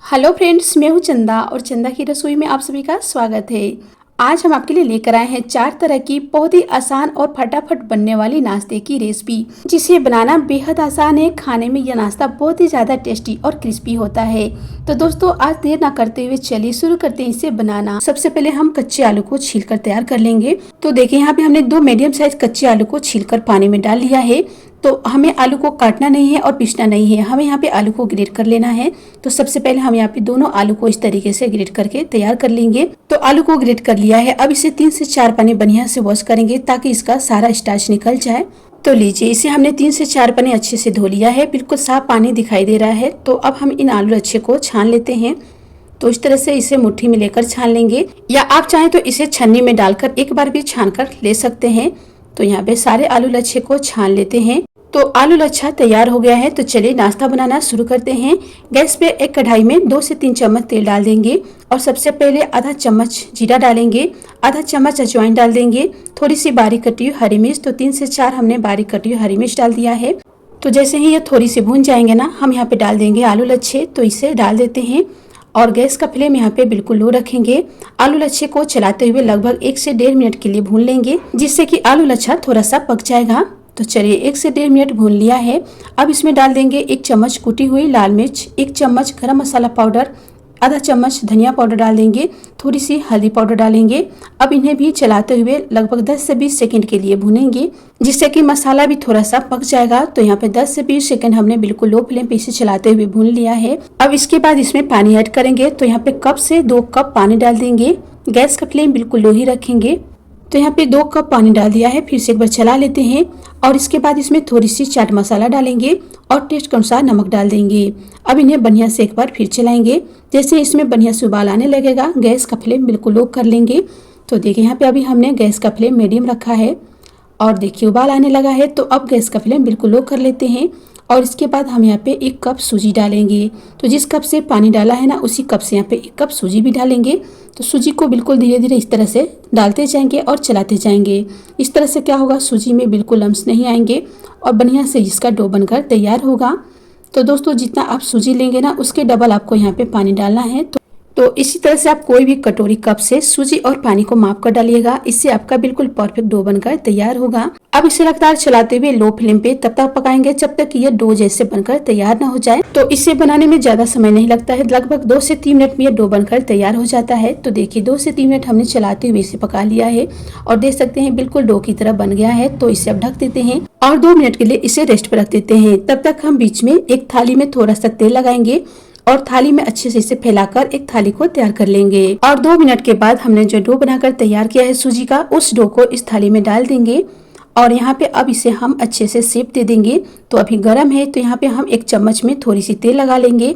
Hello friends, मैं हूं चंदा और चंदा की रसोई में आप सभी का स्वागत है। आज हम आपके लिए लेकर आए हैं 4 तरह की बहुत ही आसान और फटाफट बनने वाली नाश्ते की रेसिपी, जिसे बनाना बेहद आसान है। खाने में यह नाश्ता बहुत ही ज़्यादा टेस्टी और क्रिस्पी होता है। तो दोस्तों, आज देर ना करते हुए चलिए शुरू करते हैं इसे बनाना। सबसे पहले हम कच्चे आलू को छीलकर तैयार कर लेंगे। तो देखिए, यहाँ पे हमने 2 मीडियम साइज कच्चे आलू को छीलकर पानी में डाल लिया है। तो हमें आलू को काटना नहीं है और पीसना नहीं है, हमें यहाँ पे आलू को ग्रेट कर लेना है। तो सबसे पहले हम यहाँ पे दोनों आलू को इस तरीके से ग्रेट करके तैयार कर लेंगे। तो आलू को ग्रेट कर लिया है। अब इसे 3 से 4 पानी बढ़िया से वॉश करेंगे ताकि इसका सारा स्टार्च निकल जाए। तो लीजिए, इसे हमने 3 से 4 पानी अच्छे से धो लिया है। बिल्कुल साफ पानी दिखाई दे रहा है। तो अब हम इन आलू अच्छे को छान लेते हैं। तो इस तरह से इसे मुट्ठी में लेकर छान लेंगे, या आप चाहें तो इसे छन्नी में डालकर एक बार भी छान कर ले सकते हैं। तो यहाँ पे सारे आलू लच्छे को छान लेते हैं। तो आलू लच्छा तैयार हो गया है। तो चलिए नाश्ता बनाना शुरू करते हैं। गैस पे एक कढ़ाई में 2 से 3 चम्मच तेल डाल देंगे और सबसे पहले आधा चम्मच जीरा डालेंगे, आधा चम्मच अजवाइन डाल देंगे, थोड़ी सी बारीक कटी हुई हरी मिर्च। तो 3 से 4 हमने बारीक कटी हुई हरी मिर्च डाल दिया है। तो जैसे ही ये थोड़ी सी भून जाएंगे ना, हम यहाँ पे डाल देंगे आलू लच्छे। तो इसे डाल देते हैं और गैस का फ्लेम यहाँ पे बिल्कुल लो रखेंगे। आलू लच्छे को चलाते हुए लगभग 1 से 1.5 मिनट के लिए भून लेंगे, जिससे कि आलू लच्छा थोड़ा सा पक जाएगा। तो चलिए 1 से 1.5 मिनट भून लिया है। अब इसमें डाल देंगे 1 चम्मच कुटी हुई लाल मिर्च, 1 चम्मच गरम मसाला पाउडर, आधा चम्मच धनिया पाउडर डाल देंगे, थोड़ी सी हल्दी पाउडर डालेंगे। अब इन्हें भी चलाते हुए लगभग 10 से 20 सेकंड के लिए भूनेंगे, जिससे कि मसाला भी थोड़ा सा पक जाएगा। तो यहाँ पे 10 से 20 सेकंड हमने बिल्कुल लो फ्लेम पे इसे चलाते हुए भून लिया है। अब इसके बाद इसमें पानी ऐड करेंगे। तो यहाँ पे कप से 2 कप पानी डाल देंगे। गैस का फ्लेम बिल्कुल लो ही रखेंगे। तो यहाँ पे 2 कप पानी डाल दिया है। फिर से एक बार चला लेते हैं और इसके बाद इसमें थोड़ी सी चाट मसाला डालेंगे और टेस्ट के अनुसार नमक डाल देंगे। अब इन्हें बढ़िया से एक बार फिर चलाएंगे। जैसे इसमें बढ़िया से उबाल आने लगेगा, गैस का फ्लेम बिल्कुल लो कर लेंगे। तो देखिए, यहाँ पे अभी हमने गैस का फ्लेम मीडियम रखा है और देखिए उबाल आने लगा है। तो अब गैस का फ्लेम बिल्कुल लो कर लेते हैं और इसके बाद हम यहाँ पे 1 कप सूजी डालेंगे। तो जिस कप से पानी डाला है ना, उसी कप से यहाँ पे 1 कप सूजी भी डालेंगे। तो सूजी को बिल्कुल धीरे धीरे इस तरह से डालते जाएंगे और चलाते जाएंगे। इस तरह से क्या होगा, सूजी में बिल्कुल लम्स नहीं आएंगे और बढ़िया से इसका डो बनकर तैयार होगा। तो दोस्तों, जितना आप सूजी लेंगे ना, उसके डबल आपको यहाँ पे पानी डालना है। तो इसी तरह से आप कोई भी कटोरी कप से सूजी और पानी को माप कर डालिएगा। इससे आपका बिल्कुल परफेक्ट डो बनकर तैयार होगा। अब इसे लगातार चलाते हुए लो फ्लेम पे तब तक पकाएंगे जब तक कि ये डो जैसे बनकर तैयार ना हो जाए। तो इसे बनाने में ज्यादा समय नहीं लगता है, लगभग 2 से 3 मिनट में ये डो बनकर तैयार हो जाता है। तो देखिए 2 से 3 मिनट हमने चलाते हुए इसे पका लिया है और देख सकते हैं बिल्कुल डो की तरह बन गया है। तो इसे अब ढक देते हैं और 2 मिनट के लिए इसे रेस्ट पर रख देते हैं। तब तक हम बीच में एक थाली में थोड़ा सा तेल लगाएंगे और थाली में अच्छे से इसे फैलाकर एक थाली को तैयार कर लेंगे। और 2 मिनट के बाद हमने जो डो बनाकर तैयार किया है सूजी का, उस डो को इस थाली में डाल देंगे और यहाँ पे अब इसे हम अच्छे से शेप दे देंगे। तो अभी गर्म है, तो यहाँ पे हम 1 चम्मच में थोड़ी सी तेल लगा लेंगे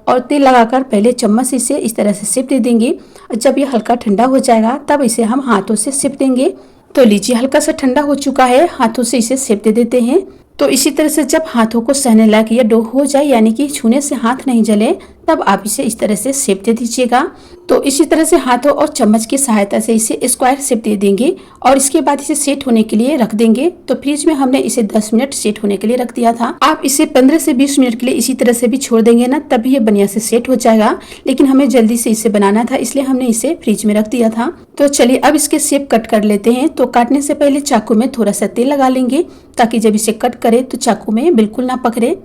और तेल लगाकर पहले चम्मच से इसे इस तरह से शेप दे देंगे। जब ये हल्का ठंडा हो जाएगा तब इसे हम हाथों से शेप देंगे। तो लीजिए, हल्का सा ठंडा हो चुका है, हाथों से इसे शेप दे देते हैं। तो इसी तरह से जब हाथों को सहने लायक ये डो हो जाए, यानी कि छूने से हाथ नहीं जले, तब आप इसे इस तरह से शेप दे दीजिएगा। तो इसी तरह से हाथों और चम्मच की सहायता से इसे स्क्वायर शेप दे देंगे और इसके बाद इसे सेट होने के लिए रख देंगे। तो फ्रिज में हमने इसे 10 मिनट सेट होने के लिए रख दिया था। आप इसे 15 से 20 मिनट के लिए इसी तरह से भी छोड़ देंगे ना, तभी ये बढ़िया से सेट हो जाएगा। लेकिन हमें जल्दी से इसे बनाना था, इसलिए हमने इसे फ्रिज में रख दिया था। तो चलिए अब इसके शेप कट कर लेते हैं। तो काटने से पहले चाकू में थोड़ा सा तेल लगा लेंगे ताकि जब इसे कट करे तो चाकू में बिल्कुल ना पकड़े।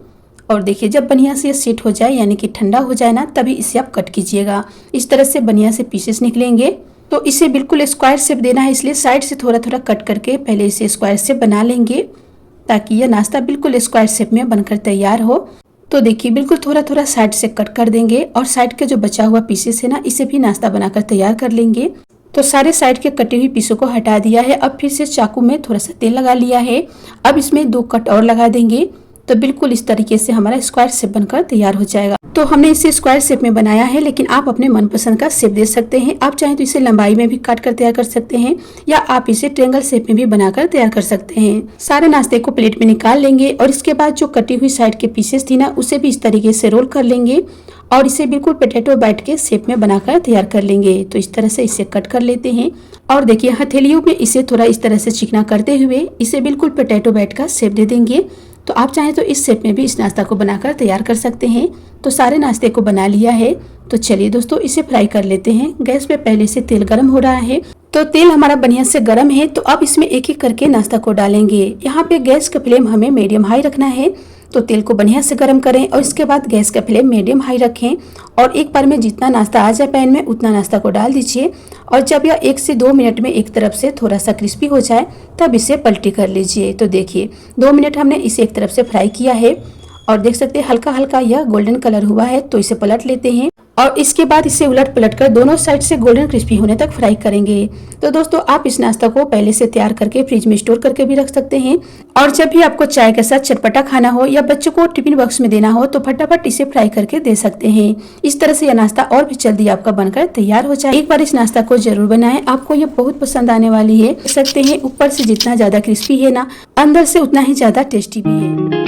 और देखिए, जब बढ़िया से सेट हो जाए, यानी कि ठंडा हो जाए ना, तभी इसे आप कट कीजिएगा। इस तरह से बढ़िया से पीसेस निकलेंगे। तो इसे बिल्कुल स्क्वायर शेप देना है, इसलिए साइड से थोड़ा थोड़ा कट करके पहले इसे स्क्वायर शेप बना लेंगे ताकि यह नाश्ता बिल्कुल स्क्वायर शेप में बनकर तैयार हो। तो देखिए, बिल्कुल थोड़ा थोड़ा साइड से कट कर देंगे और साइड के जो बचा हुआ पीसेस है ना, इसे भी नाश्ता बनाकर तैयार कर लेंगे। तो सारे साइड के कटी हुई पीसों को हटा दिया है। अब फिर से चाकू में थोड़ा सा तेल लगा लिया है। अब इसमें 2 कट और लगा देंगे। तो बिल्कुल इस तरीके से हमारा स्क्वायर शेप बनकर तैयार हो जाएगा। तो हमने इसे स्क्वायर शेप में बनाया है, लेकिन आप अपने मनपसंद का शेप दे सकते हैं। आप चाहें तो इसे लंबाई में भी काट कर तैयार कर सकते हैं या आप इसे ट्रायंगल शेप में भी बनाकर तैयार कर सकते हैं। सारे नाश्ते को प्लेट में निकाल लेंगे और इसके बाद जो कटी हुई साइड के पीसेस थी ना, उसे भी इस तरीके से रोल कर लेंगे और इसे बिल्कुल पोटैटो बैट के शेप में बनाकर तैयार कर लेंगे। तो इस तरह से इसे कट कर लेते हैं और देखिए, हथेलियों में इसे थोड़ा इस तरह से चिकना करते हुए इसे बिल्कुल पोटैटो बैट का शेप दे देंगे। तो आप चाहें तो इस शेप में भी इस नाश्ता को बनाकर तैयार कर सकते हैं। तो सारे नाश्ते को बना लिया है। तो चलिए दोस्तों इसे फ्राई कर लेते हैं। गैस पे पहले से तेल गर्म हो रहा है। तो तेल हमारा बढ़िया से गर्म है। तो अब इसमें एक एक करके नाश्ता को डालेंगे। यहाँ पे गैस का फ्लेम हमें मीडियम हाई रखना है। तो तेल को बढ़िया से गर्म करें और इसके बाद गैस का फ्लेम मीडियम हाई रखें और एक बार में जितना नाश्ता आ जाए पैन में उतना नाश्ता को डाल दीजिए। और जब यह 1 से 2 मिनट में एक तरफ से थोड़ा सा क्रिस्पी हो जाए तब इसे पलटी कर लीजिए। तो देखिए 2 मिनट हमने इसे एक तरफ से फ्राई किया है और देख सकते हैं हल्का हल्का यह गोल्डन कलर हुआ है। तो इसे पलट लेते हैं और इसके बाद इसे उलट पलट कर दोनों साइड से गोल्डन क्रिस्पी होने तक फ्राई करेंगे। तो दोस्तों आप इस नाश्ता को पहले से तैयार करके फ्रिज में स्टोर करके भी रख सकते हैं और जब भी आपको चाय के साथ चटपटा खाना हो या बच्चों को टिफिन बॉक्स में देना हो तो फटाफट इसे फ्राई करके दे सकते हैं। इस तरह से यह नाश्ता और भी जल्दी आपका बनकर तैयार हो जाए। एक बार इस नाश्ता को जरूर बनाएं, आपको ये बहुत पसंद आने वाली है। देख सकते हैं ऊपर से जितना ज्यादा क्रिस्पी है ना, अंदर से उतना ही ज्यादा टेस्टी भी है।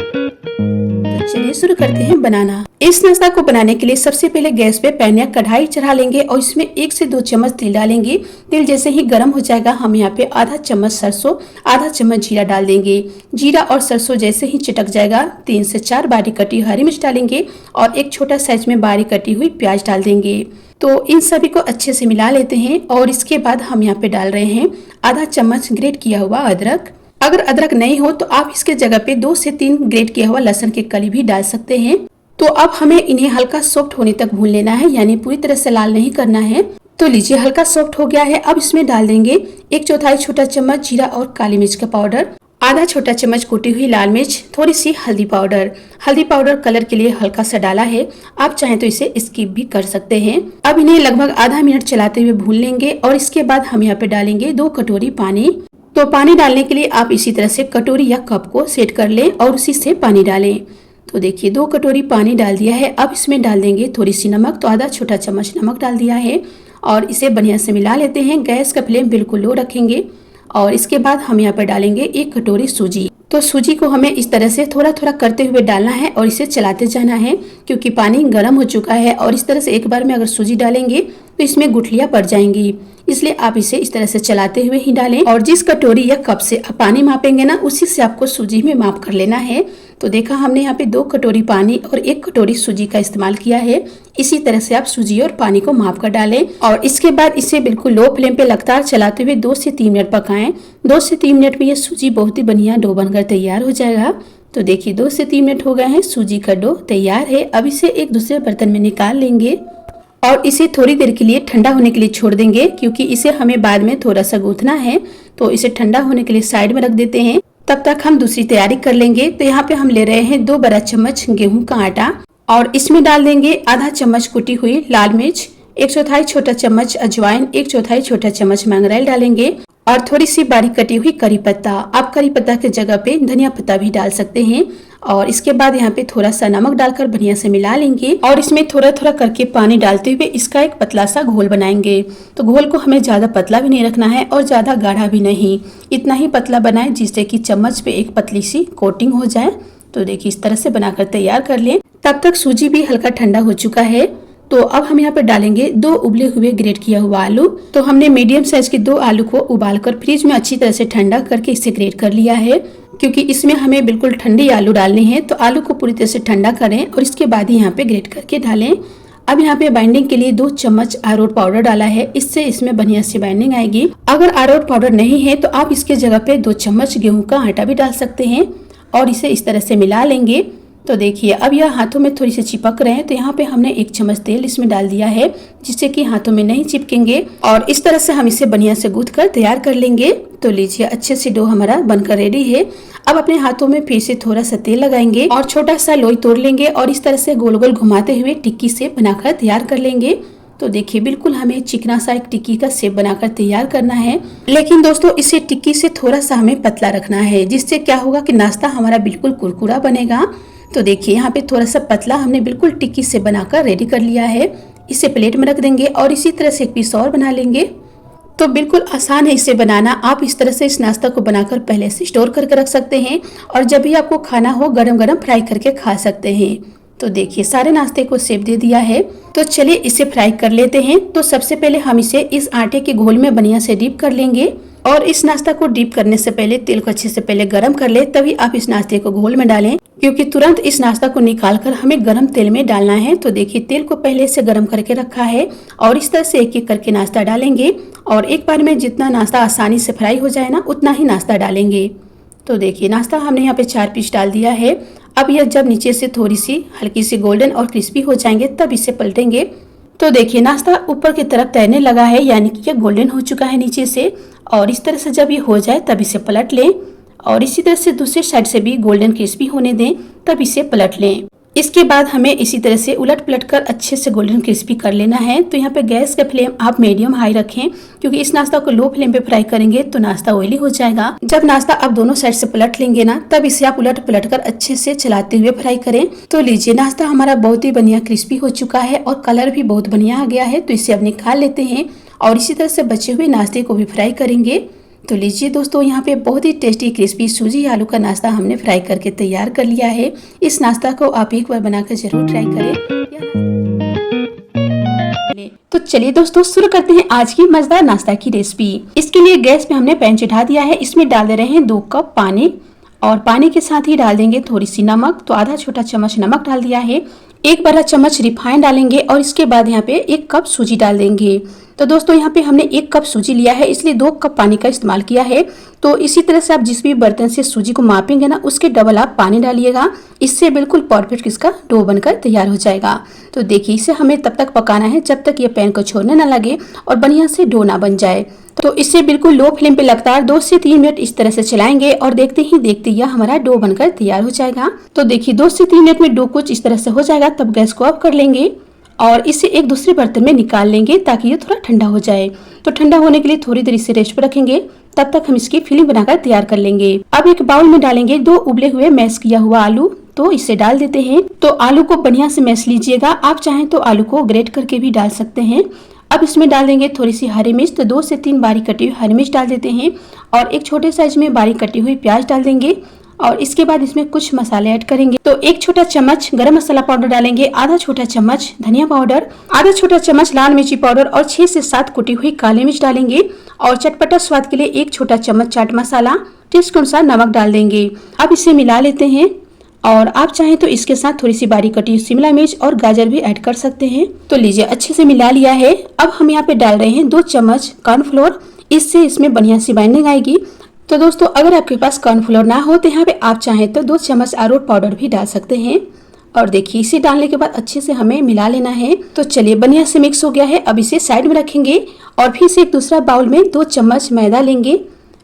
चलिए शुरू करते हैं बनाना। इस नाश्ता को बनाने के लिए सबसे पहले गैस पे पैन या कढ़ाई चढ़ा लेंगे और इसमें 1 से 2 चम्मच तेल डालेंगे। तेल जैसे ही गर्म हो जाएगा हम यहाँ पे आधा चम्मच सरसों, आधा चम्मच जीरा डाल देंगे। जीरा और सरसों जैसे ही चिटक जाएगा 3 से 4 बारीक कटी हरी मिर्च डालेंगे और एक छोटा साइज में बारीक कटी हुई प्याज डाल देंगे। तो इन सभी को अच्छे से मिला लेते हैं और इसके बाद हम यहाँ पे डाल रहे हैं आधा चम्मच ग्रेट किया हुआ अदरक। अगर अदरक नहीं हो तो आप इसके जगह पे 2 से 3 ग्रेट किया हुआ लहसुन की कली भी डाल सकते हैं। तो अब हमें इन्हें हल्का सॉफ्ट होने तक भून लेना है, यानी पूरी तरह से लाल नहीं करना है। तो लीजिए हल्का सॉफ्ट हो गया है। अब इसमें डाल देंगे 1/4 छोटा चम्मच जीरा और काली मिर्च का पाउडर, आधा छोटा चम्मच कुटी हुई लाल मिर्च, थोड़ी सी हल्दी पाउडर। हल्दी पाउडर कलर के लिए हल्का सा डाला है, आप चाहें तो इसे स्किप भी कर सकते हैं। अब इन्हें लगभग आधा मिनट चलाते हुए भून लेंगे और इसके बाद हम यहाँ पे डालेंगे 2 कटोरी पानी। तो पानी डालने के लिए आप इसी तरह से कटोरी या कप को सेट कर लें और उसी से पानी डालें। तो देखिए 2 कटोरी पानी डाल दिया है। अब इसमें डाल देंगे थोड़ी सी नमक, तो आधा छोटा चम्मच नमक डाल दिया है और इसे बढ़िया से मिला लेते हैं। गैस का फ्लेम बिल्कुल लो रखेंगे और इसके बाद हम यहाँ पर डालेंगे 1 कटोरी सूजी। तो सूजी को हमें इस तरह से थोड़ा थोड़ा करते हुए डालना है और इसे चलाते जाना है क्योंकि पानी गर्म हो चुका है और इस तरह से एक बार में अगर सूजी डालेंगे तो इसमें गुठलियां पड़ जाएंगी, इसलिए आप इसे इस तरह से चलाते हुए ही डालें। और जिस कटोरी या कप से आप पानी मापेंगे ना, उसी से आपको सूजी में माप कर लेना है। तो देखा हमने यहाँ पे 2 कटोरी पानी और 1 कटोरी सूजी का इस्तेमाल किया है। इसी तरह से आप सूजी और पानी को माप कर डालें और इसके बाद इसे बिल्कुल लो फ्लेम पे लगातार चलाते हुए 2 से 3 मिनट पकाएं। 2 से 3 मिनट में ये सूजी बहुत ही बढ़िया डो बनकर तैयार हो जाएगा। तो देखिए 2 से 3 मिनट हो गए हैं, सूजी का डो तैयार है। अब इसे एक दूसरे बर्तन में निकाल लेंगे और इसे थोड़ी देर के लिए ठंडा होने के लिए छोड़ देंगे क्योंकि इसे हमें बाद में थोड़ा सा गूंथना है। तो इसे ठंडा होने के लिए साइड में रख देते हैं, तब तक हम दूसरी तैयारी कर लेंगे। तो यहाँ पे हम ले रहे हैं 2 बड़ा चम्मच गेहूं का आटा और इसमें डाल देंगे आधा चम्मच कुटी हुई लाल मिर्च, 1/4 छोटा चम्मच अजवाइन, 1/4 छोटा चम्मच मंगरेल डालेंगे और थोड़ी सी बारीक कटी हुई करी पत्ता। आप करी पत्ता की जगह पे धनिया पत्ता भी डाल सकते हैं और इसके बाद यहाँ पे थोड़ा सा नमक डालकर बढ़िया से मिला लेंगे और इसमें थोड़ा थोड़ा करके पानी डालते हुए इसका एक पतला सा घोल बनाएंगे। तो घोल को हमें ज्यादा पतला भी नहीं रखना है और ज्यादा गाढ़ा भी नहीं, इतना ही पतला बनाएं जिससे कि चम्मच पे एक पतली सी कोटिंग हो जाए। तो देखिए इस तरह से बनाकर तैयार कर लें। तब तक सूजी भी हल्का ठंडा हो चुका है। तो अब हम यहाँ पे डालेंगे 2 उबले हुए ग्रेट किया हुआ आलू। तो हमने मीडियम साइज के 2 आलू को उबालकर फ्रिज में अच्छी तरह से ठंडा करके इसे ग्रेट कर लिया है क्योंकि इसमें हमें बिल्कुल ठंडी आलू डालनी है। तो आलू को पूरी तरह से ठंडा करें और इसके बाद ही यहाँ पे ग्रेट करके डालें। अब यहाँ पे बाइंडिंग के लिए 2 चम्मच अरारोट पाउडर डाला है, इससे इसमें बढ़िया सी बाइंडिंग आएगी। अगर अरारोट पाउडर नहीं है तो आप इसके जगह पे 2 चम्मच गेहूं का आटा भी डाल सकते हैं और इसे इस तरह से मिला लेंगे। तो देखिए अब यह हाथों में थोड़ी सी चिपक रहे हैं, तो यहाँ पे हमने 1 चम्मच तेल इसमें डाल दिया है जिससे कि हाथों में नहीं चिपकेंगे और इस तरह से हम इसे बढ़िया से गूंथ कर तैयार कर लेंगे। तो लीजिए अच्छे से डो हमारा बनकर रेडी है। अब अपने हाथों में फिर से थोड़ा सा तेल लगाएंगे और छोटा सा लोई तोड़ लेंगे और इस तरह से गोल गोल घुमाते हुए टिक्की से बनाकर तैयार कर लेंगे। तो देखिए बिल्कुल हमें चिकना सा एक टिक्की का शेप बनाकर तैयार करना है, लेकिन दोस्तों इसे टिक्की से थोड़ा सा हमें पतला रखना है जिससे क्या होगा कि नाश्ता हमारा बिल्कुल कुरकुरा बनेगा। तो देखिए यहाँ पे थोड़ा सा पतला हमने बिल्कुल टिक्की से बनाकर रेडी कर लिया है। इसे प्लेट में रख देंगे और इसी तरह से एक पीस और बना लेंगे। तो बिल्कुल आसान है इसे बनाना। आप इस तरह से इस नाश्ता को बनाकर पहले से स्टोर करके रख सकते हैं और जब भी आपको खाना हो गरम गरम फ्राई करके खा सकते हैं। तो देखिए सारे नाश्ते को शेप दे दिया है। तो चलिए इसे फ्राई कर लेते हैं। तो सबसे पहले हम इसे इस आटे के घोल में बढ़िया से डीप कर लेंगे और इस नाश्ता को डीप करने से पहले तेल को अच्छे से पहले गर्म कर ले, तभी आप इस नाश्ते को घोल में डालें, क्योंकि तुरंत इस नाश्ता को निकाल कर हमें गर्म तेल में डालना है। तो देखिए तेल को पहले से गर्म करके रखा है और इस तरह से एक एक करके नाश्ता डालेंगे और एक बार में जितना नाश्ता आसानी से फ्राई हो जाए ना उतना ही नाश्ता डालेंगे। तो देखिए नाश्ता हमने यहाँ पे 4 पीस डाल दिया है। अब यह जब नीचे से थोड़ी सी हल्की सी गोल्डन और क्रिस्पी हो जाएंगे तब इसे पलटेंगे। तो देखिए नाश्ता ऊपर की तरफ तैरने लगा है, यानी कि यह गोल्डन हो चुका है नीचे से। और इस तरह से जब ये हो जाए तब इसे पलट लें और इसी तरह से दूसरे साइड से भी गोल्डन क्रिस्पी होने दें, तब इसे पलट लें। इसके बाद हमें इसी तरह से उलट पलट कर अच्छे से गोल्डन क्रिस्पी कर लेना है। तो यहाँ पे गैस का फ्लेम आप मीडियम हाई रखें, क्योंकि इस नाश्ता को लो फ्लेम पे फ्राई करेंगे तो नाश्ता ऑयली हो जाएगा। जब नाश्ता आप दोनों साइड से पलट लेंगे ना, तब इसे आप उलट पलट कर अच्छे से चलाते हुए फ्राई करें। तो लीजिए नाश्ता हमारा बहुत ही बढ़िया क्रिस्पी हो चुका है और कलर भी बहुत बढ़िया आ गया है। तो इसे अब निकाल लेते हैं और इसी तरह से बचे हुए नाश्ते को भी फ्राई करेंगे। तो लीजिए दोस्तों, यहाँ पे बहुत ही टेस्टी क्रिस्पी सूजी आलू का नाश्ता हमने फ्राई करके तैयार कर लिया है। इस नाश्ता को आप एक बार बनाकर जरूर ट्राई करें। तो चलिए दोस्तों शुरू करते हैं आज की मजेदार नाश्ता की रेसिपी। इसके लिए गैस पे हमने पैन चढ़ा दिया है। इसमें डाल दे रहे हैं 2 कप पानी और पानी के साथ ही डाल देंगे थोड़ी सी नमक। तो आधा छोटा चम्मच नमक डाल दिया है। 1 बड़ा चम्मच रिफाइंड डालेंगे और इसके बाद यहाँ पे 1 कप सूजी डाल देंगे। तो दोस्तों यहाँ पे हमने 1 कप सूजी लिया है, इसलिए 2 कप पानी का इस्तेमाल किया है। तो इसी तरह से आप जिस भी बर्तन से सूजी को मापेंगे ना, उसके डबल आप पानी डालिएगा। इससे बिल्कुल परफेक्ट इसका डो बनकर तैयार हो जाएगा। तो देखिए इसे हमें तब तक पकाना है जब तक ये पैन को छोड़ने ना लगे और बढ़िया से डो ना बन जाए। तो इसे बिल्कुल लो फ्लेम पे लगातार 2 से 3 मिनट इस तरह से चलाएंगे और देखते ही देखते यह हमारा डो बनकर तैयार हो जाएगा। तो देखिए 2 से 3 मिनट में डो कुछ इस तरह से हो जाएगा, तब गैस को ऑफ कर लेंगे और इसे एक दूसरे बर्तन में निकाल लेंगे ताकि ये थोड़ा ठंडा हो जाए। तो ठंडा होने के लिए थोड़ी देर इसे रेस्ट पर रखेंगे, तब तक हम इसकी फिलिंग बनाकर तैयार कर लेंगे। अब एक बाउल में डालेंगे 2 उबले हुए मैश किया हुआ आलू। तो इसे डाल देते हैं। तो आलू को बढ़िया से मैश लीजिएगा, आप चाहें तो आलू को ग्रेट करके भी डाल सकते हैं। अब इसमें डाल देंगे थोड़ी सी हरी मिर्च। तो 2 से 3 बारीक कटी हुई हरी मिर्च डाल देते हैं और एक छोटे साइज में बारीक कटी हुई प्याज डाल देंगे और इसके बाद इसमें कुछ मसाले ऐड करेंगे। तो 1 छोटा चम्मच गरम मसाला पाउडर डालेंगे, आधा छोटा चम्मच धनिया पाउडर, आधा छोटा चम्मच लाल मिर्ची पाउडर और 6 से 7 कुटी हुई काली मिर्च डालेंगे और चटपटा स्वाद के लिए 1 छोटा चम्मच चाट मसाला, टेस्ट के अनुसार नमक डाल देंगे। अब इसे मिला लेते हैं और आप चाहें तो इसके साथ थोड़ी सी बारीक कटी हुई शिमला मिर्च और गाजर भी ऐड कर सकते हैं। तो लीजिए अच्छे से मिला लिया है। अब हम यहाँ पे डाल रहे हैं 2 चम्मच कॉर्नफ्लोर, इससे इसमें बढ़िया सी बाइंडिंग आएगी। तो दोस्तों अगर आपके पास कॉर्नफ्लोर ना हो तो यहाँ पे आप चाहें तो 2 चम्मच अरारोट पाउडर भी डाल सकते हैं। और देखिए इसे डालने के बाद अच्छे से हमें मिला लेना है। तो चलिए बढ़िया से मिक्स हो गया है। अब इसे साइड में रखेंगे और फिर से एक दूसरा बाउल में 2 चम्मच मैदा लेंगे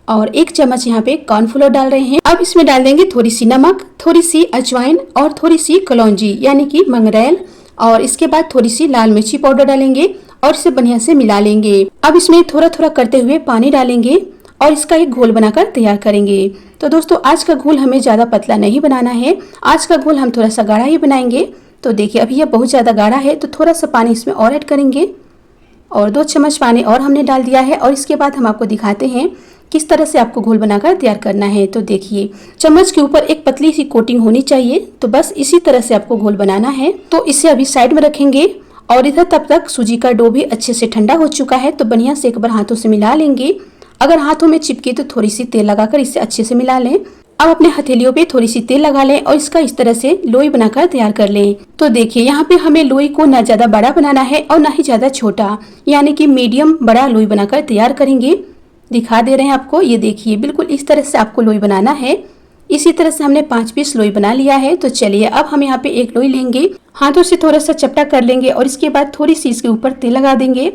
और 1 चम्मच यहाँ पे कॉर्नफ्लोर डाल रहे हैं। अब इसमें डाल देंगे थोड़ी सी नमक, थोड़ी सी अजवाइन और थोड़ी सी कलौंजी यानी कि मंगरेल और इसके बाद थोड़ी सी लाल मिर्ची पाउडर डालेंगे और इसे बढ़िया से मिला लेंगे। अब इसमें थोड़ा थोड़ा करते हुए पानी डालेंगे और इसका एक घोल बनाकर तैयार करेंगे। तो दोस्तों आज का घोल हमें ज्यादा पतला नहीं बनाना है, आज का घोल हम थोड़ा सा गाढ़ा ही बनाएंगे। तो देखिए अभी यह बहुत ज्यादा गाढ़ा है, तो थोड़ा सा पानी इसमें और ऐड करेंगे और 2 चम्मच पानी और हमने डाल दिया है। और इसके बाद हम आपको दिखाते हैं किस तरह से आपको घोल बनाकर तैयार करना है। तो देखिए चम्मच के ऊपर एक पतली सी कोटिंग होनी चाहिए। तो बस इसी तरह से आपको घोल बनाना है। तो इसे अभी साइड में रखेंगे और इधर तब तक सूजी का डो भी अच्छे से ठंडा हो चुका है। तो बढ़िया से एक बार हाथों से मिला लेंगे। अगर हाथों में चिपके तो थोड़ी सी तेल लगाकर इसे अच्छे से मिला लें। अब अपने हथेलियों पे थोड़ी सी तेल लगा लें और इसका इस तरह से लोई बनाकर तैयार कर लें। तो देखिए यहाँ पे हमें लोई को ना ज्यादा बड़ा बनाना है और ना ही ज्यादा छोटा, यानी कि मीडियम बड़ा लोई बनाकर तैयार करेंगे। दिखा दे रहे हैं आपको, ये देखिए बिल्कुल इस तरह से आपको लोई बनाना है। इसी तरह से हमने 5 पीस लोई बना लिया है। तो चलिए अब हम यहाँ पे एक लोई लेंगे, हाथों से थोड़ा सा चपटा कर लेंगे और इसके बाद थोड़ी सी इसके ऊपर तेल लगा देंगे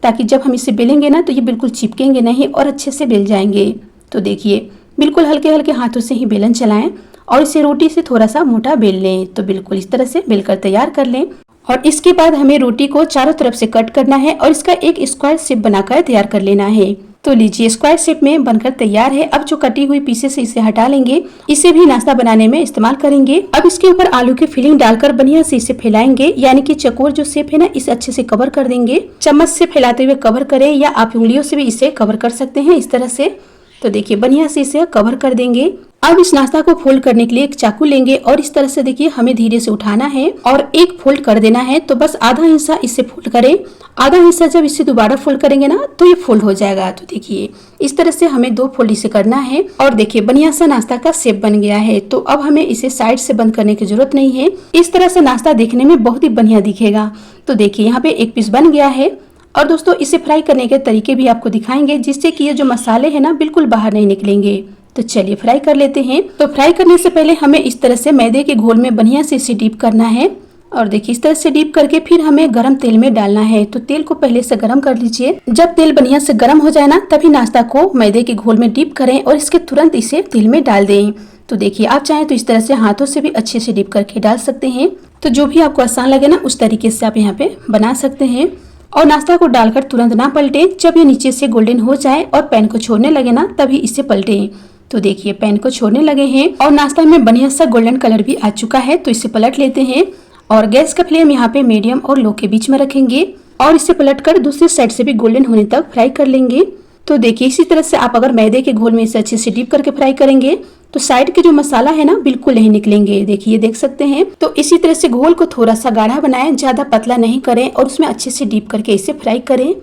ताकि जब हम इसे बेलेंगे ना तो ये बिल्कुल चिपकेंगे नहीं और अच्छे से बेल जाएंगे। तो देखिए बिल्कुल हल्के हल्के हाथों से ही बेलन चलाएं और इसे रोटी से थोड़ा सा मोटा बेल लें। तो बिल्कुल इस तरह से बेलकर तैयार कर लें और इसके बाद हमें रोटी को चारों तरफ से कट करना है और इसका एक स्क्वायर शेप बनाकर तैयार कर लेना है। तो लीजिए स्क्वायर शेप में बनकर तैयार है। अब जो कटी हुई पीसेस इसे हटा लेंगे, इसे भी नाश्ता बनाने में इस्तेमाल करेंगे। अब इसके ऊपर आलू की फिलिंग डालकर बढ़िया से इसे फैलाएंगे, यानी कि चकोर जो शेप है ना इसे अच्छे से कवर कर देंगे। चम्मच से फैलाते हुए कवर करें या आप उंगलियों से भी इसे कवर कर सकते हैं इस तरह से। तो देखिए बढ़िया से इसे कवर कर देंगे। अब इस नाश्ता को फोल्ड करने के लिए एक चाकू लेंगे और इस तरह से देखिए हमें धीरे से उठाना है और एक फोल्ड कर देना है। तो बस आधा हिस्सा इससे फोल्ड करें, आधा हिस्सा जब इसे दोबारा फोल्ड करेंगे ना तो ये फोल्ड हो जाएगा। तो देखिए इस तरह से हमें 2 फोल्ड इसे करना है और देखिए बढ़िया सा नाश्ता का शेप बन गया है। तो अब हमें इसे साइड से बंद करने की जरूरत नहीं है। इस तरह से नाश्ता देखने में बहुत ही बढ़िया दिखेगा। तो देखिए यहाँ पे एक पीस बन गया है। और दोस्तों इसे फ्राई करने के तरीके भी आपको दिखाएंगे जिससे कि ये जो मसाले है ना बिल्कुल बाहर नहीं निकलेंगे। तो चलिए फ्राई कर लेते हैं। तो फ्राई करने से पहले हमें इस तरह से मैदे के घोल में बढ़िया से इसे डीप करना है और देखिए इस तरह से डीप करके फिर हमें गरम तेल में डालना है। तो तेल को पहले से गरम कर लीजिए। जब तेल बढ़िया से गरम हो जाए ना तभी नाश्ता को मैदे के घोल में डीप करें और इसके तुरंत इसे तेल में डाल दें। तो देखिए आप चाहें तो इस तरह से हाथों से भी अच्छे से डीप करके डाल सकते हैं। तो जो भी आपको आसान लगे ना उस तरीके से आप यहाँ पे बना सकते हैं। और नाश्ता को डालकर तुरंत ना पलटें। जब ये नीचे से गोल्डन हो जाए और पैन को छोड़ने लगे ना तभी इसे पलटें। तो देखिए पैन को छोड़ने लगे हैं और नाश्ता में बढ़िया सा गोल्डन कलर भी आ चुका है। तो इसे पलट लेते हैं और गैस का फ्लेम यहाँ पे मीडियम और लो के बीच में रखेंगे और इसे पलटकर दूसरी साइड से भी गोल्डन होने तक फ्राई कर लेंगे। तो देखिए इसी तरह से आप अगर मैदे के घोल में इसे अच्छे से डीप करके फ्राई करेंगे तो साइड के जो मसाला है ना बिल्कुल नहीं निकलेंगे। देखिए देख सकते हैं। तो इसी तरह से घोल को थोड़ा सा गाढ़ा बनाएं, ज्यादा पतला नहीं करें और उसमें अच्छे से डीप करके इसे फ्राई करें।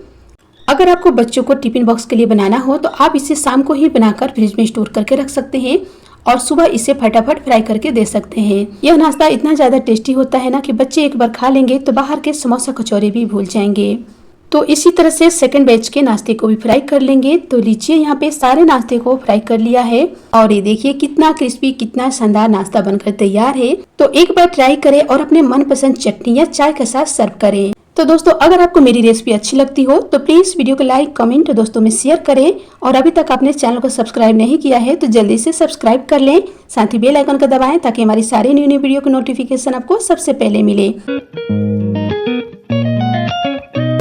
अगर आपको बच्चों को टिफिन बॉक्स के लिए बनाना हो तो आप इसे शाम को ही बनाकर फ्रिज में स्टोर करके रख सकते हैं और सुबह इसे फटाफट फ्राई करके दे सकते हैं। यह नाश्ता इतना ज्यादा टेस्टी होता है ना कि बच्चे एक बार खा लेंगे तो बाहर के समोसा कचौरे भी भूल जाएंगे। तो इसी तरह से सेकंड बैच के नाश्ते को भी फ्राई कर लेंगे। तो लीजिए यहाँ पे सारे नाश्ते को फ्राई कर लिया है और ये देखिए कितना क्रिस्पी, कितना शानदार नाश्ता बनकर तैयार है। तो एक बार ट्राई करें और अपने मनपसंद चटनी या चाय के साथ सर्व करें। तो दोस्तों अगर आपको मेरी रेसिपी अच्छी लगती हो तो प्लीज वीडियो को लाइक, कमेंट दोस्तों में शेयर करें और अभी तक आपने चैनल को सब्सक्राइब नहीं किया है तो जल्दी से सब्सक्राइब कर लें। साथ ही बेल आइकन को दबाएं ताकि हमारी सारी न्यू वीडियो की नोटिफिकेशन आपको सबसे पहले मिले।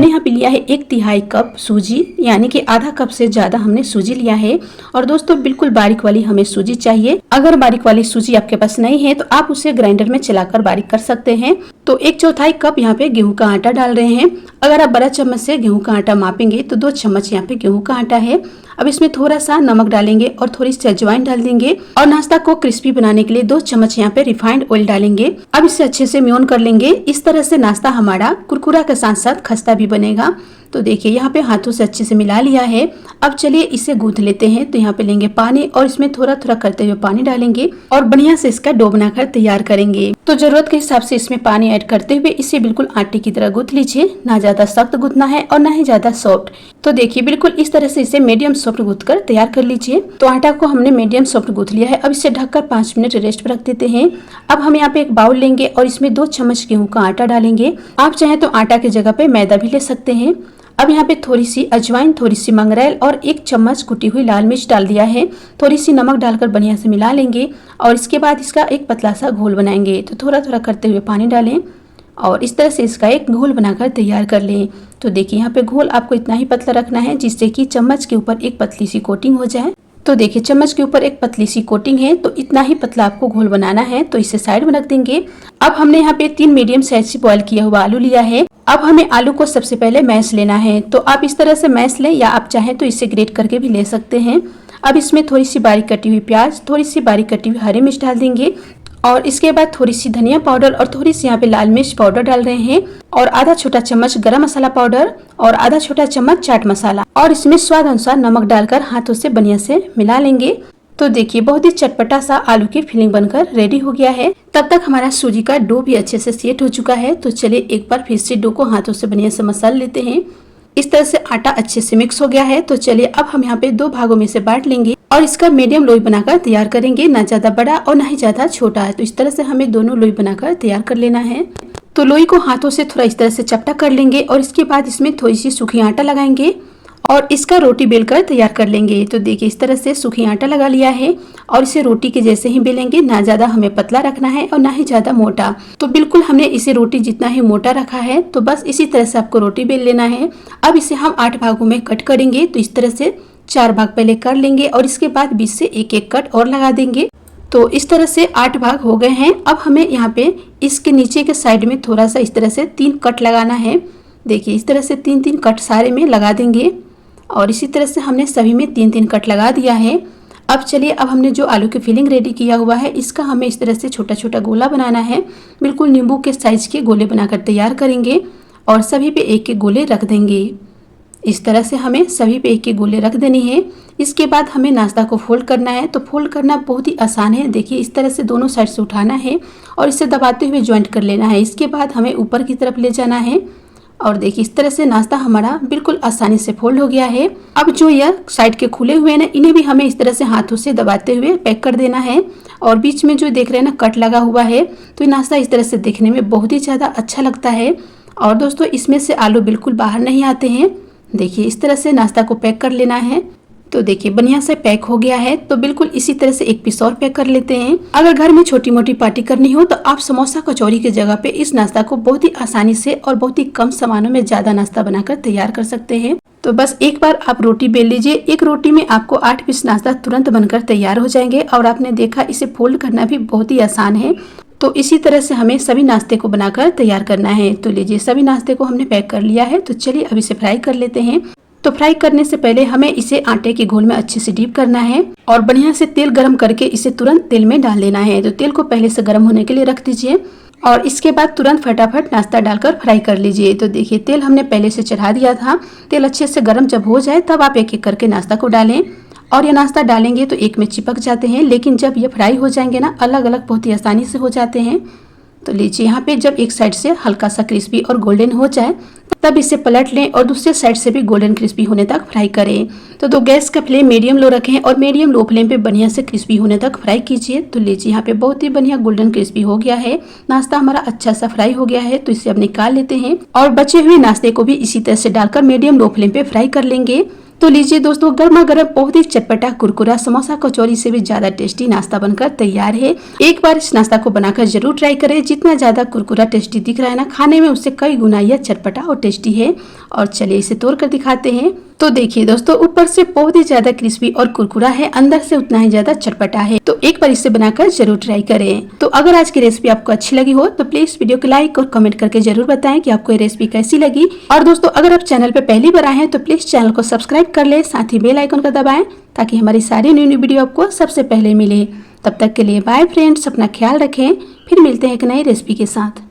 यहाँ पे लिया है 1/3 कप सूजी, यानी कि आधा कप से ज्यादा हमने सूजी लिया है। और दोस्तों बिल्कुल बारीक वाली हमें सूजी चाहिए। अगर बारीक वाली सूजी आपके पास नहीं है तो आप उसे ग्राइंडर में चलाकर बारीक कर सकते हैं। तो 1/4 कप यहाँ पे गेहूं का आटा डाल रहे हैं। अगर आप बड़ा चम्मच से गेहूं का आटा मापेंगे तो 2 चम्मच यहाँ पे गेहूं का आटा है। अब इसमें थोड़ा सा नमक डालेंगे और थोड़ी सी अजवाइन डाल देंगे और नाश्ता को क्रिस्पी बनाने के लिए 2 चम्मच यहाँ पे रिफाइंड ऑयल डालेंगे। अब इसे अच्छे से म्यून कर लेंगे। इस तरह से नाश्ता हमारा कुरकुरा के साथ साथ खस्ता भी बनेगा। तो देखिए यहाँ पे हाथों से अच्छे से मिला लिया है। अब चलिए इसे गूंथ लेते हैं। तो यहाँ पे लेंगे पानी और इसमें थोड़ा थोड़ा करते हुए पानी डालेंगे और बढ़िया से इसका डो बनाकर तैयार करेंगे। तो जरूरत के हिसाब से इसमें पानी ऐड करते हुए इसे बिल्कुल आटे की तरह गूंथ लीजिए। ना ज्यादा सख्त गूंथना है और ना ही ज्यादा सॉफ्ट। तो देखिए बिल्कुल इस तरह से इसे मीडियम सॉफ्ट गूंथ कर तैयार कर लीजिए। तो आटा को हमने मीडियम सॉफ्ट गूंथ लिया है। अब इसे ढककर 5 मिनट रेस्ट पर रख देते हैं। अब हम यहाँ पे एक बाउल लेंगे और इसमें 2 चम्मच गेहूं का आटा डालेंगे। आप चाहे तो आटा की जगह पे मैदा भी ले सकते हैं। अब यहाँ पे थोड़ी सी अजवाइन, थोड़ी सी मंगरेल और 1 चम्मच कुटी हुई लाल मिर्च डाल दिया है। थोड़ी सी नमक डालकर बढ़िया से मिला लेंगे और इसके बाद इसका एक पतला सा घोल बनाएंगे। तो थोड़ा थोड़ा करते हुए पानी डालें और इस तरह से इसका एक घोल बनाकर तैयार कर लें। तो देखिए यहाँ पे घोल आपको इतना ही पतला रखना है जिससे कि चम्मच के ऊपर एक पतली सी कोटिंग हो जाए। तो देखिए चम्मच के ऊपर एक पतली सी कोटिंग है। तो इतना ही पतला आपको घोल बनाना है। तो इसे साइड में रख देंगे। अब हमने यहाँ पे 3 मीडियम साइज से बॉईल किया हुआ आलू लिया है। अब हमें आलू को सबसे पहले मैश लेना है। तो आप इस तरह से मैश लें या आप चाहें तो इसे ग्रेट करके भी ले सकते हैं। अब इसमें थोड़ी सी बारीक कटी हुई प्याज, थोड़ी सी बारीक कटी हुई हरी मिर्च डाल देंगे और इसके बाद थोड़ी सी धनिया पाउडर और थोड़ी सी यहाँ पे लाल मिर्च पाउडर डाल रहे हैं और आधा छोटा चम्मच गरम मसाला पाउडर और आधा छोटा चम्मच चाट मसाला और इसमें स्वाद अनुसार नमक डालकर हाथों से बढ़िया से मिला लेंगे। तो देखिए बहुत ही चटपटा सा आलू की फिलिंग बनकर रेडी हो गया है। तब तक हमारा सूजी का डो भी अच्छे से सेट हो चुका है। तो चलिए एक बार फिर से डो को हाथों से बढ़िया से मसल लेते हैं। इस तरह से आटा अच्छे से मिक्स हो गया है। तो चलिए अब हम यहाँ पे 2 भागों में से बांट लेंगे और इसका मीडियम लोई बनाकर तैयार करेंगे। ना ज्यादा बड़ा और ना ही ज्यादा छोटा है। तो इस तरह से हमें दोनों लोई बनाकर तैयार कर लेना है। तो लोई को हाथों से थोड़ा इस तरह से चपटा कर लेंगे और इसके बाद इसमें थोड़ी सी सूखी आटा लगाएंगे और इसका रोटी बेलकर तैयार कर लेंगे। तो देखिए इस तरह से सूखी आटा लगा लिया है और इसे रोटी के जैसे ही बेलेंगे। ना ज्यादा हमें पतला रखना है और ना ही ज्यादा मोटा। तो बिल्कुल हमने इसे रोटी जितना ही मोटा रखा है। तो बस इसी तरह से आपको रोटी बेल लेना है। अब इसे हम 8 भागों में कट करेंगे। तो इस तरह से 4 भाग पहले कर लेंगे और इसके बाद बीच से एक एक कट और लगा देंगे। तो इस तरह से 8 भाग हो गए हैं। अब हमें यहाँ पे इसके नीचे के साइड में थोड़ा सा इस तरह से 3 कट लगाना है। देखिए इस तरह से 3-3 कट सारे में लगा देंगे और इसी तरह से हमने सभी में 3-3 कट लगा दिया है। अब चलिए, अब हमने जो आलू की फिलिंग रेडी किया हुआ है इसका हमें इस तरह से छोटा छोटा गोला बनाना है। बिल्कुल नींबू के साइज के गोले बनाकर तैयार करेंगे और सभी पे एक एक गोले रख देंगे। इस तरह से हमें सभी पे एक एक गोले रख देनी है। इसके बाद हमें नाश्ता को फोल्ड करना है। तो फोल्ड करना बहुत ही आसान है। देखिए, इस तरह से दोनों साइड से उठाना है और इसे दबाते हुए ज्वाइंट कर लेना है। इसके बाद हमें ऊपर की तरफ ले जाना है और देखिए इस तरह से नाश्ता हमारा बिल्कुल आसानी से फोल्ड हो गया है। अब जो यह साइड के खुले हुए हैं ना, इन्हें भी हमें इस तरह से हाथों से दबाते हुए पैक कर देना है। और बीच में जो देख रहे हैं ना, कट लगा हुआ है, तो ये नाश्ता इस तरह से दिखने में बहुत ही ज़्यादा अच्छा लगता है। और दोस्तों, इसमें से आलू बिल्कुल बाहर नहीं आते हैं। देखिए, इस तरह से नाश्ता को पैक कर लेना है। तो देखिए बढ़िया से पैक हो गया है। तो बिल्कुल इसी तरह से एक पीस और पैक कर लेते हैं। अगर घर में छोटी मोटी पार्टी करनी हो तो आप समोसा कचौरी की जगह पे इस नाश्ता को बहुत ही आसानी से और बहुत ही कम सामानों में ज्यादा नाश्ता बनाकर तैयार कर सकते हैं। तो बस एक बार आप रोटी बेल लीजिए। एक रोटी में आपको 8 पीस नाश्ता तुरंत बनकर तैयार हो जाएंगे। और आपने देखा, इसे फोल्ड करना भी बहुत ही आसान है। तो इसी तरह से हमें सभी नाश्ते को बनाकर तैयार करना है। तो लीजिए, सभी नाश्ते को हमने पैक कर लिया है। तो चलिए अब इसे फ्राई कर लेते हैं। तो फ्राई करने से पहले हमें इसे आटे के घोल में अच्छे से डीप करना है और बढ़िया से तेल गरम करके इसे तुरंत तेल में डाल देना है। तो तेल को पहले से गर्म होने के लिए रख दीजिए और इसके बाद तुरंत फटाफट नाश्ता डालकर फ्राई कर लीजिए। तो देखिए, तेल हमने पहले से चढ़ा दिया था। तेल अच्छे से गर्म जब हो जाए तब आप एक एक करके नाश्ता को डालें। और ये नाश्ता डालेंगे तो एक में चिपक जाते हैं, लेकिन जब ये फ्राई हो जाएंगे ना, अलग अलग बहुत ही आसानी से हो जाते हैं। तो लीजिए, यहाँ पे जब एक साइड से हल्का सा क्रिस्पी और गोल्डन हो जाए तब इसे पलट लें और दूसरे साइड से भी गोल्डन क्रिस्पी होने तक फ्राई करें। तो गैस का फ्लेम मीडियम लो रखें और मीडियम लो फ्लेम पे बढ़िया से क्रिस्पी होने तक फ्राई कीजिए। तो लीजिए, यहाँ पे बहुत ही बढ़िया गोल्डन क्रिस्पी हो गया है। नाश्ता हमारा अच्छा सा फ्राई हो गया है। तो इसे अब निकाल लेते हैं और बचे हुए नाश्ते को भी इसी तरह से डालकर मीडियम लो फ्लेम पे फ्राई कर लेंगे। तो लीजिए दोस्तों, गर्मा गर्म बहुत ही चटपटा कुरकुरा समोसा कचौरी से भी ज्यादा टेस्टी नाश्ता बनकर तैयार है। एक बार इस नाश्ता को बनाकर जरूर ट्राई करें। जितना ज्यादा कुरकुरा टेस्टी दिख रहा है ना, खाने में उससे कई गुना यह चटपटा और टेस्टी है। और चलिए इसे तोड़ कर दिखाते हैं। तो देखिए दोस्तों, ऊपर से बहुत ही ज्यादा क्रिस्पी और कुरकुरा है, अंदर से उतना ही ज्यादा चटपटा है। तो एक बार इसे बनाकर जरूर ट्राई करें। तो अगर आज की रेसिपी आपको अच्छी लगी हो तो प्लीज वीडियो को लाइक और कमेंट करके जरूर बताएं कि आपको ये रेसिपी कैसी लगी। और दोस्तों, अगर आप चैनल पे पहली बार आए हैं तो प्लीज चैनल को सब्सक्राइब कर ले, साथ ही बेल आइकन को दबाएं ताकि हमारी सारी न्यू वीडियो आपको सबसे पहले मिले। तब तक के लिए बाय फ्रेंड्स, अपना ख्याल रखें। फिर मिलते हैं एक नई रेसिपी के साथ।